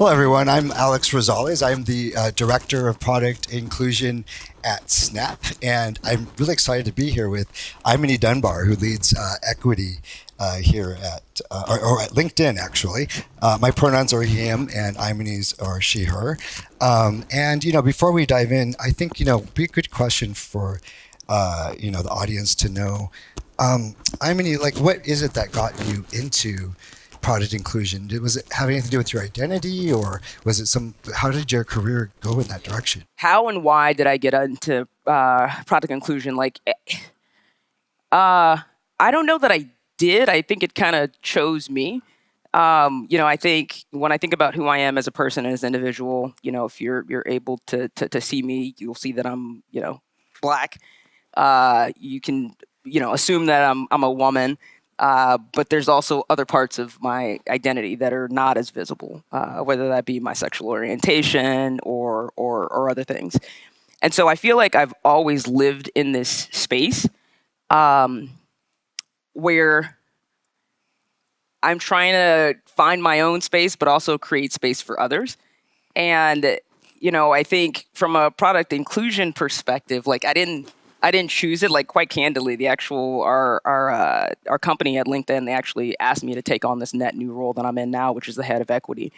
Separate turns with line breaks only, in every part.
Hello, everyone. I'm Alex Rosales. I'm the Director of Product Inclusion at Snap, and I'm really excited to be here with Imani Dunbar, who leads equity here or at LinkedIn, actually. My pronouns are he, him, and Imani's are she, her. And, before we dive in, I think, be a good question for, the audience to know. Imani, what is it that got you into product inclusion? Was it have anything to do with your identity, or was it how did your career go in that direction?
How and why did I get into product inclusion? I don't know that I did. I think it kind of chose me. I think when I think about who I am as a person, as an individual, if you're able to see me, you'll see that I'm, Black. You can, assume that I'm a woman. But there's also other parts of my identity that are not as visible, whether that be my sexual orientation or other things. And so I feel like I've always lived in this space where I'm trying to find my own space, but also create space for others. And, I think from a product inclusion perspective, I didn't choose it. Quite candidly, the actual our company at LinkedIn, they actually asked me to take on this net new role that I'm in now, which is the head of equity,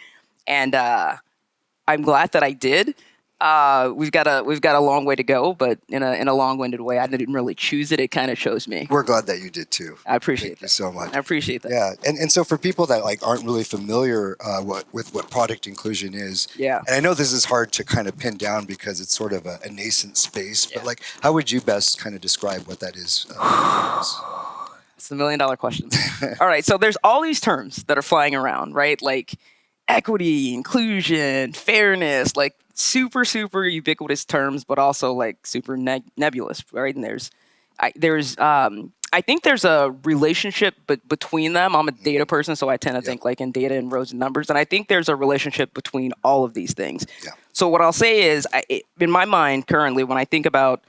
and I'm glad that I did. We've got a long way to go, but in a long-winded way. I didn't really choose it; it kind of chose me.
We're glad that you did too.
I appreciate
Thank you so much.
I appreciate that.
Yeah, and so for people that aren't really familiar with what product inclusion is,
Yeah.
And I know this is hard to kind of pin down because it's sort of a nascent space, but how would you best kind of describe what that is?
It's the $1 million question. All right, so there's all these terms that are flying around, right? Like equity, inclusion, fairness, super, super ubiquitous terms, but also super nebulous, right? And I think there's a relationship between them. I'm a data person, so I tend to think in data and rows and numbers. And I think there's a relationship between all of these things.
Yeah.
So what I'll say is, in my mind currently, when I think about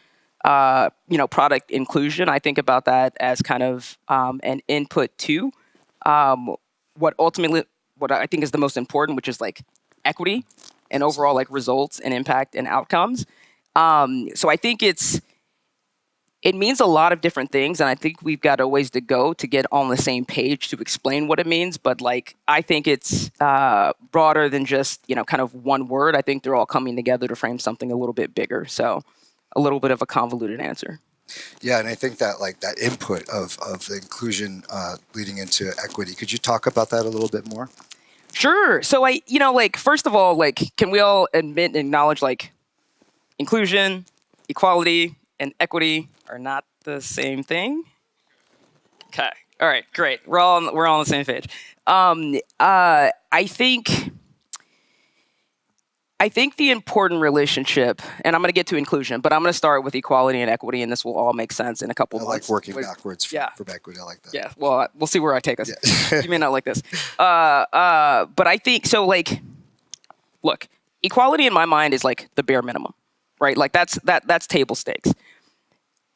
product inclusion, I think about that as kind of an input to what I think is the most important, which is equity and overall results and impact and outcomes. So I think it means a lot of different things, and I think we've got a ways to go to get on the same page to explain what it means. But I think it's broader than just kind of one word. I think they're all coming together to frame something a little bit bigger. So a little bit of a convoluted answer.
Yeah, and I think that that input of the inclusion leading into equity. Could you talk about that a little bit more?
Sure. So first of all, can we all admit and acknowledge inclusion, equality, and equity are not the same thing? Okay. All right. Great. We're all on the same page. I think the important relationship, and I'm going to get to inclusion, but I'm going to start with equality and equity, and this will all make sense in a couple months.
I like working backwards from equity. I like that.
Yeah. Well, we'll see where I take us. Yeah. You may not like this. But I think so. Look, equality in my mind is the bare minimum, right? That's table stakes.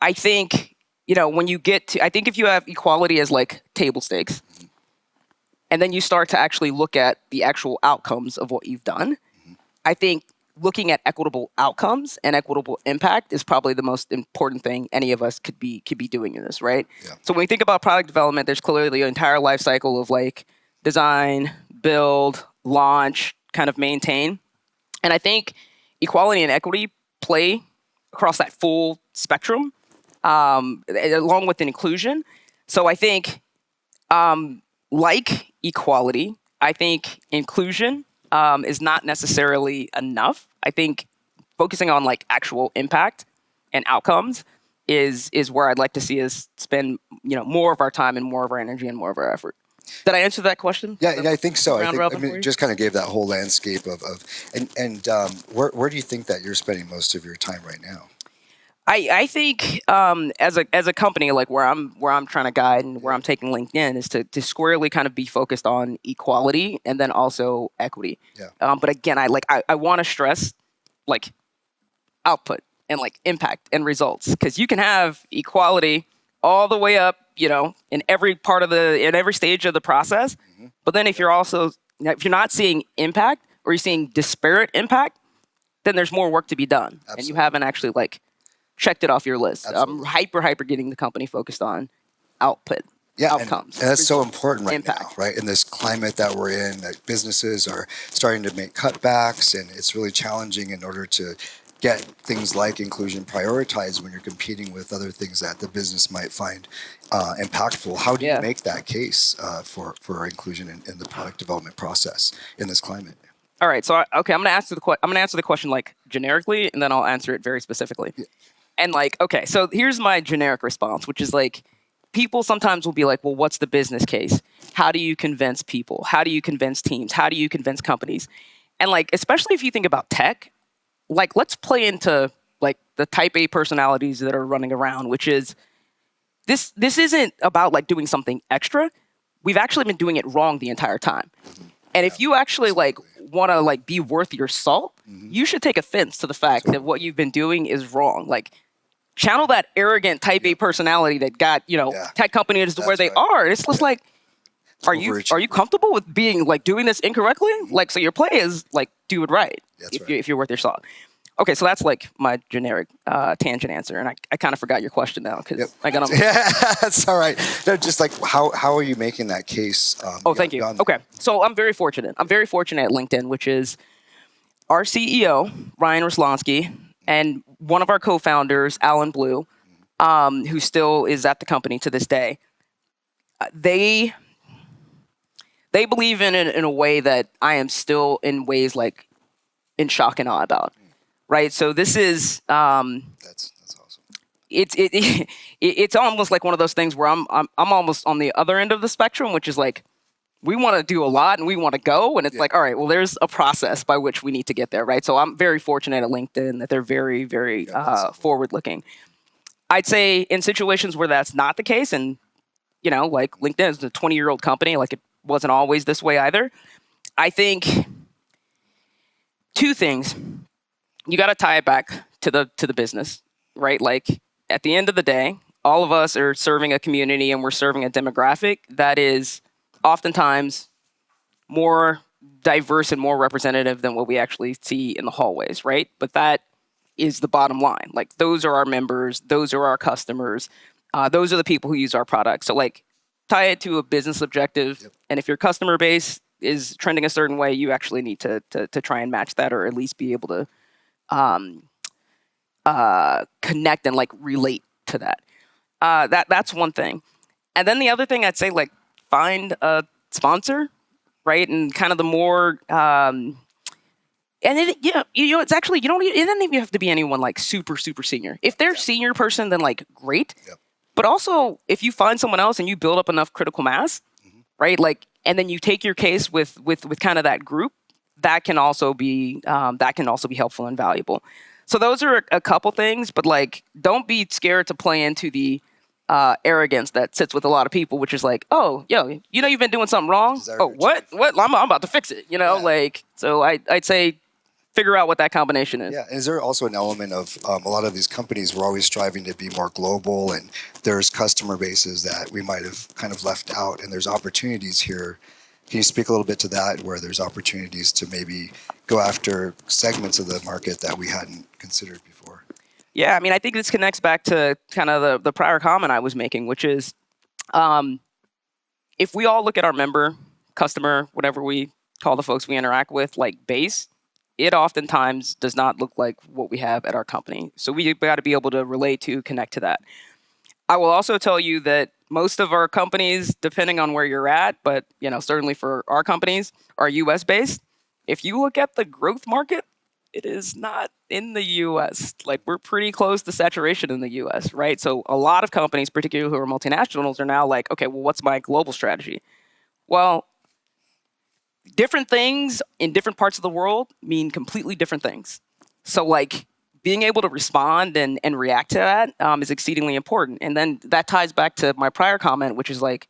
I think when you get to, I think if you have equality as table stakes, and then you start to actually look at the actual outcomes of what you've done, I think looking at equitable outcomes and equitable impact is probably the most important thing any of us could be doing in this, right?
Yeah.
So when we think about product development, there's clearly an entire life cycle of design, build, launch, kind of maintain. And I think equality and equity play across that full spectrum, along with inclusion. So I think, like equality, I think inclusion is not necessarily enough. I think focusing on actual impact and outcomes is where I'd like to see us spend more of our time and more of our energy and more of our effort. Did I answer that question?
Yeah, I think so. I just kind of gave that whole landscape and where do you think that you're spending most of your time right now?
I think as a company, where I'm trying to guide and where I'm taking LinkedIn is to squarely kind of be focused on equality and then also equity.
Yeah.
But again, I want to stress output and impact and results, because you can have equality all the way up, in every stage of the process. Mm-hmm. But then if you're not seeing impact, or you're seeing disparate impact, then there's more work to be done.
Absolutely.
And you haven't actually like checked it off your list.
Absolutely.
I'm hyper getting the company focused on output.
Yeah,
outcomes.
And that's so important right
impact.
now, right? In this climate that we're in, that businesses are starting to make cutbacks, and it's really challenging in order to get things like inclusion prioritized when you're competing with other things that the business might find impactful. How do you make that case for inclusion in the product development process in this climate?
All right, so I'm going to answer the question like generically, and then I'll answer it very specifically. Yeah. And like, okay, so here's my generic response, which is like, people sometimes will be like, well, what's the business case? How do you convince people? How do you convince teams? How do you convince companies? And like, especially if you think about tech, like, let's play into like the type A personalities that are running around, which is this isn't about like doing something extra. We've actually been doing it wrong the entire time. And if you actually like want to like be worth your salt, you should take offense to the fact that what you've been doing is wrong. Like, channel that arrogant type A personality that got, tech companies to where they are. It's just like, are you comfortable with being like doing this incorrectly? Like, so your play is like, do it right if you're worth your salt. Okay, so that's like my generic tangent answer, and I kind of forgot your question now because I got on.
Yeah, that's all right. No, just like how are you making that case?
Thank you. Okay, so I'm very fortunate. I'm very fortunate at LinkedIn, which is our CEO Ryan Roslansky and one of our co-founders, Alan Blue, who still is at the company to this day. They believe in it in a way that I am still in ways like in shock and awe about. Right, so this is
that's awesome.
It's almost like one of those things where I'm almost on the other end of the spectrum, which is like we want to do a lot and we want to go, and it's like, all right, well, there's a process by which we need to get there, right? So I'm very fortunate at LinkedIn that they're very, very forward-looking. I'd say in situations where that's not the case, and like LinkedIn is a 20-year-old company, like it wasn't always this way either. I think two things. You got to tie it back to the business, right? Like at the end of the day, all of us are serving a community and we're serving a demographic that is oftentimes more diverse and more representative than what we actually see in the hallways, right? But that is the bottom line. Like, those are our members, those are our customers, those are the people who use our product. So like, tie it to a business objective, and if your customer base is trending a certain way, you actually need to try and match that, or at least be able to connect and like relate to that. That's one thing. And then the other thing I'd say, like, find a sponsor, right? And kind of the more, and it's actually, it doesn't even have to be anyone like super, super senior. If they're senior person, then like great. But also if you find someone else and you build up enough critical mass, right? Like, and then you take your case with kind of that group, that can also be helpful and valuable. So those are a couple things, but like, don't be scared to play into the arrogance that sits with a lot of people, which is like, oh, you've been doing something wrong. Oh, what? I'm about to fix it. Like, so I'd say figure out what that combination is.
Yeah, is there also an element of a lot of these companies were always striving to be more global, and there's customer bases that we might have kind of left out, and there's opportunities here. Can you speak a little bit to that, where there's opportunities to maybe go after segments of the market that we hadn't considered before?
Yeah, I mean, I think this connects back to kind of the prior comment I was making, which is if we all look at our member, customer, whatever we call the folks we interact with, like base, it oftentimes does not look like what we have at our company. So we got to be able to relate to, connect to that. I will also tell you that most of our companies, depending on where you're at, but certainly for our companies, are US based. If you look at the growth market, it is not in the US. Like, we're pretty close to saturation in the US, right? So a lot of companies, particularly who are multinationals, are now like, okay, well, what's my global strategy? Well, different things in different parts of the world mean completely different things. So like, being able to respond and react to that is exceedingly important. And then that ties back to my prior comment, which is like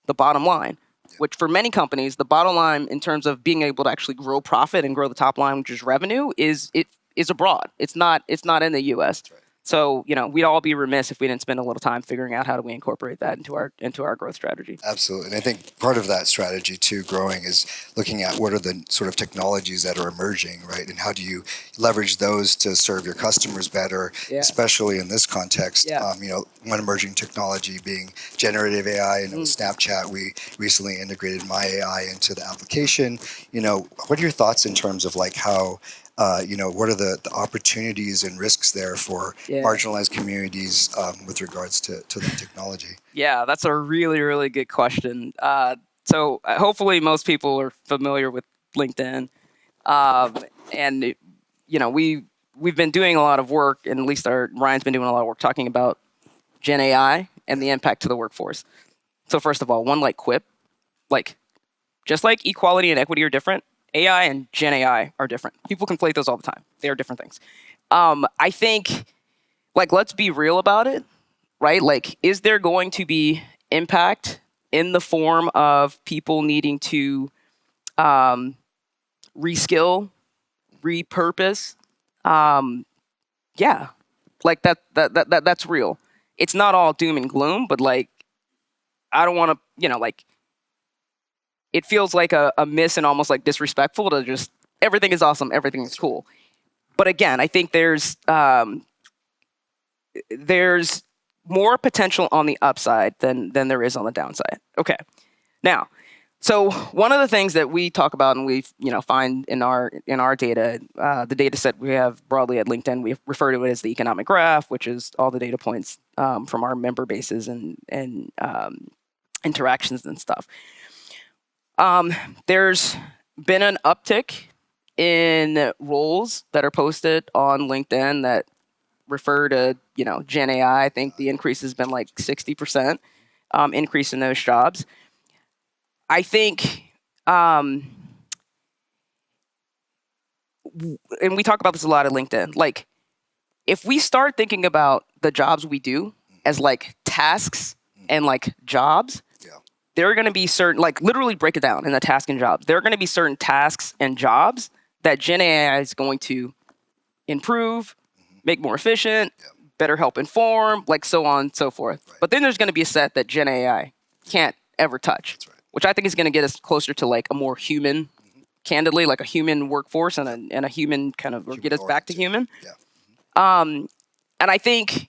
the bottom line, which for many companies, the bottom line in terms of being able to actually grow profit and grow the top line, which is revenue, is abroad. It's not in the US. Right. So, we'd all be remiss if we didn't spend a little time figuring out how do we incorporate that into our growth strategy.
Absolutely. And I think part of that strategy too, growing, is looking at what are the sort of technologies that are emerging, right? And how do you leverage those to serve your customers better, especially in this context?
Yeah.
One emerging technology being generative AI, and with Snapchat, we recently integrated my AI into the application. What are your thoughts in terms of like how what are the opportunities and risks there for marginalized communities with regards to the technology?
Yeah, that's a really, really good question. So hopefully most people are familiar with LinkedIn. And, we've been doing a lot of work, and at least Ryan's been doing a lot of work talking about Gen AI and the impact to the workforce. So first of all, one like quip, just like equality and equity are different, AI and Gen AI are different. People conflate those all the time. They are different things. I think, let's be real about it, right? Is there going to be impact in the form of people needing to reskill, repurpose? Yeah, that's real. It's not all doom and gloom, but I don't want to, it feels like a miss and almost disrespectful to just everything is awesome, everything is cool. But again, I think there's more potential on the upside than there is on the downside. Okay, now, so one of the things that we talk about and we find in our data, the data set we have broadly at LinkedIn, we refer to it as the economic graph, which is all the data points from our member bases and interactions and stuff. There's been an uptick in roles that are posted on LinkedIn that refer to, Gen AI. I think the increase has been 60% increase in those jobs. I think, and we talk about this a lot at LinkedIn, if we start thinking about the jobs we do as tasks and jobs, there are going to be certain, literally break it down in the task and jobs. There are going to be certain tasks and jobs that Gen AI is going to improve, make more efficient, better help inform, so on and so forth. Right. But then there's going to be a set that Gen AI can't ever touch, which I think is going to get us closer to a more human, candidly, a human workforce and a human kind of, or get us back to human. Yeah. And I think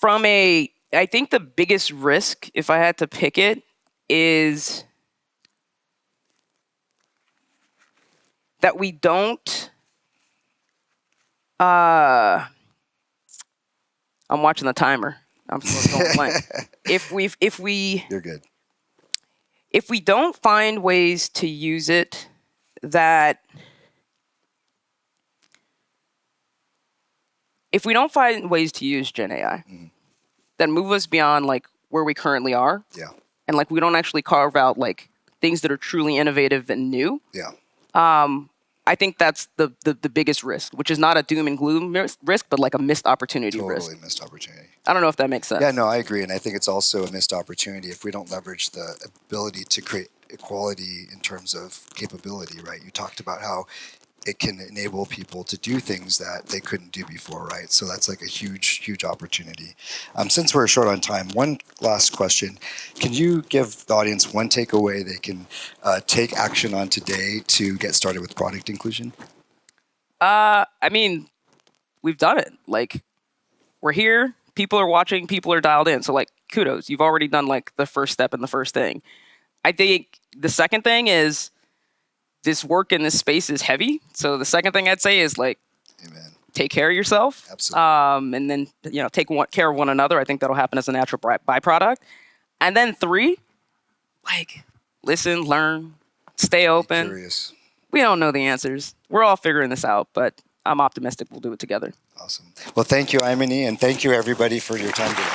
I think the biggest risk, if I had to pick it, is that we don't. I'm watching the timer. I'm still going blank. If we
You're good.
If we don't find ways to use it if we don't find ways to use Gen AI, then move us beyond where we currently are.
Yeah.
And we don't actually carve out things that are truly innovative and new.
Yeah.
I think that's the biggest risk, which is not a doom and gloom risk, but a missed opportunity risk.
Totally missed opportunity.
I don't know if that makes sense.
Yeah, no, I agree. And I think it's also a missed opportunity if we don't leverage the ability to create equality in terms of capability, right? You talked about how it can enable people to do things that they couldn't do before, right? So that's a huge, huge opportunity. Since we're short on time, one last question. Can you give the audience one takeaway they can take action on today to get started with product inclusion?
I mean, we've done it. We're here, people are watching, people are dialed in. So kudos, you've already done the first step and the first thing. I think the second thing is, this work in this space is heavy. So the second thing I'd say is
Amen.
Take care of yourself.
Absolutely.
And then, take care of one another. I think that'll happen as a natural byproduct. And then 3, listen, learn, stay open.
Be curious.
We don't know the answers. We're all figuring this out, but I'm optimistic we'll do it together.
Awesome. Well, thank you, Imani, and thank you everybody for your time today.